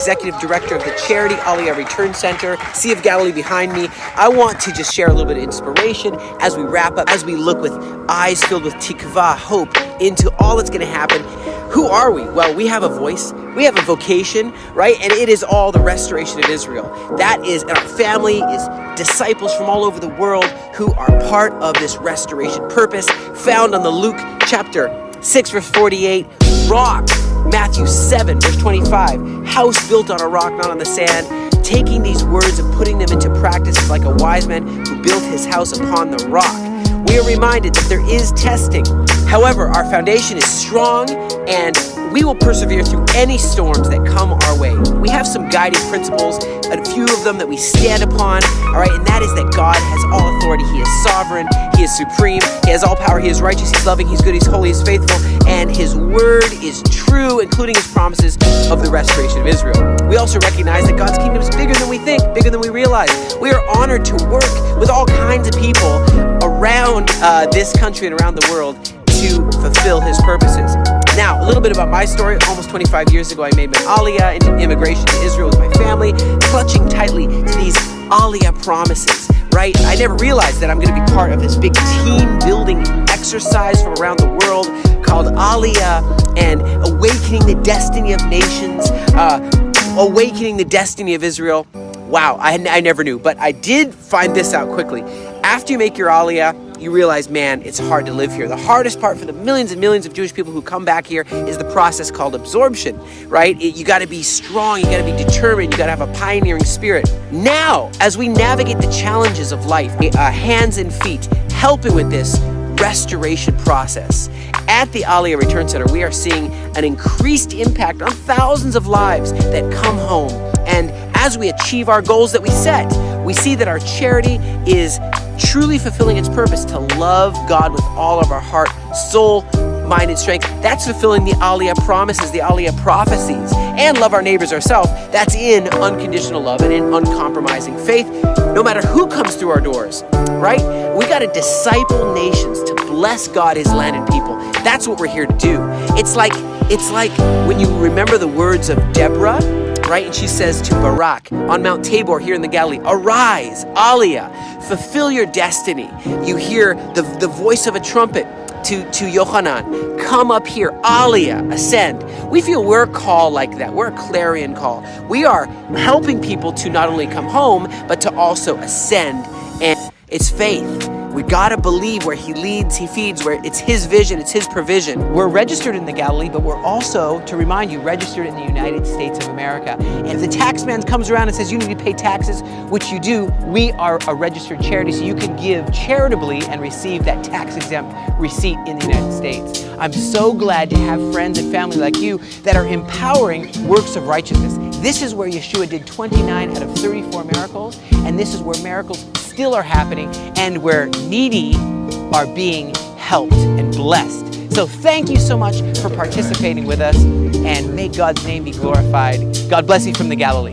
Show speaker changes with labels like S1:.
S1: Executive Director of the charity Aliyah Return Center, Sea of Galilee behind me. I want to just share a little bit of inspiration as we wrap up, as we look with eyes filled with tikva, hope, into all that's going to happen. Who are we? Well, we have a voice, we have a vocation, right? And it is all the restoration of Israel. That is, and our family is disciples from all over the world who are part of this restoration purpose found on the Luke chapter 6 verse 48, rock. Matthew 7 verse 25, house built on a rock, not on the sand. Taking these words and putting them into practice is like a wise man who built his house upon the rock. We are reminded that there is testing. However, our foundation is strong and we will persevere through any storms that come our way. We have some guiding principles, a few of them that we stand upon, all right, and that is that God has all authority. He is sovereign, He is supreme, He has all power, He is righteous, He's loving, He's good, He's holy, He's faithful, and His word is true, including His promises of the restoration of Israel. We also recognize that God's kingdom is bigger than we think, bigger than we realize. We are honored to work with all kinds of people around this country and around the world to fulfill His purposes. Now, a little bit about my story. Almost 25 years ago, I made my Aliyah into immigration to Israel with my family, clutching tightly to these Aliyah promises, right? I never realized that I'm going to be part of this big team-building exercise from around the world called Aliyah and awakening the destiny of nations, awakening the destiny of Israel. Wow, I never knew, but I did find this out quickly. After you make your Aliyah, you realize, man, it's hard to live here. The hardest part for the millions and millions of Jewish people who come back here is the process called absorption, right? You got to be strong, you got to be determined, you got to have a pioneering spirit. Now, as we navigate the challenges of life, hands and feet, helping with this restoration process. At the Aliyah Return Center, we are seeing an increased impact on thousands of lives that come home. And as we achieve our goals that we set, we see that our charity is truly fulfilling its purpose to love God with all of our heart, soul, mind, and strength. That's fulfilling the Aliyah promises, the Aliyah prophecies, and love our neighbors ourselves. That's in unconditional love and in uncompromising faith, no matter who comes through our doors, right? We got to disciple nations to bless God, His land, and people. That's what we're here to do. It's like when you remember the words of Deborah, right? And she says to Barak on Mount Tabor here in the Galilee, arise, Aliyah, fulfill your destiny. You hear the voice of a trumpet to Yochanan, come up here, Aliyah, ascend. We feel we're a call like that. We're a clarion call. We are helping people to not only come home, but to also ascend. And it's faith. We gotta believe where He leads, He feeds, where it's His vision, it's His provision. We're registered in the Galilee, but we're also, to remind you, registered in the United States of America. And if the tax man comes around and says you need to pay taxes, which you do, we are a registered charity, so you can give charitably and receive that tax-exempt receipt in the United States. I'm so glad to have friends and family like you that are empowering works of righteousness. This is where Yeshua did 29 out of 34 miracles, and this is where miracles still are happening and where needy are being helped and blessed. So thank you so much for participating with us, and may God's name be glorified. God bless you from the Galilee.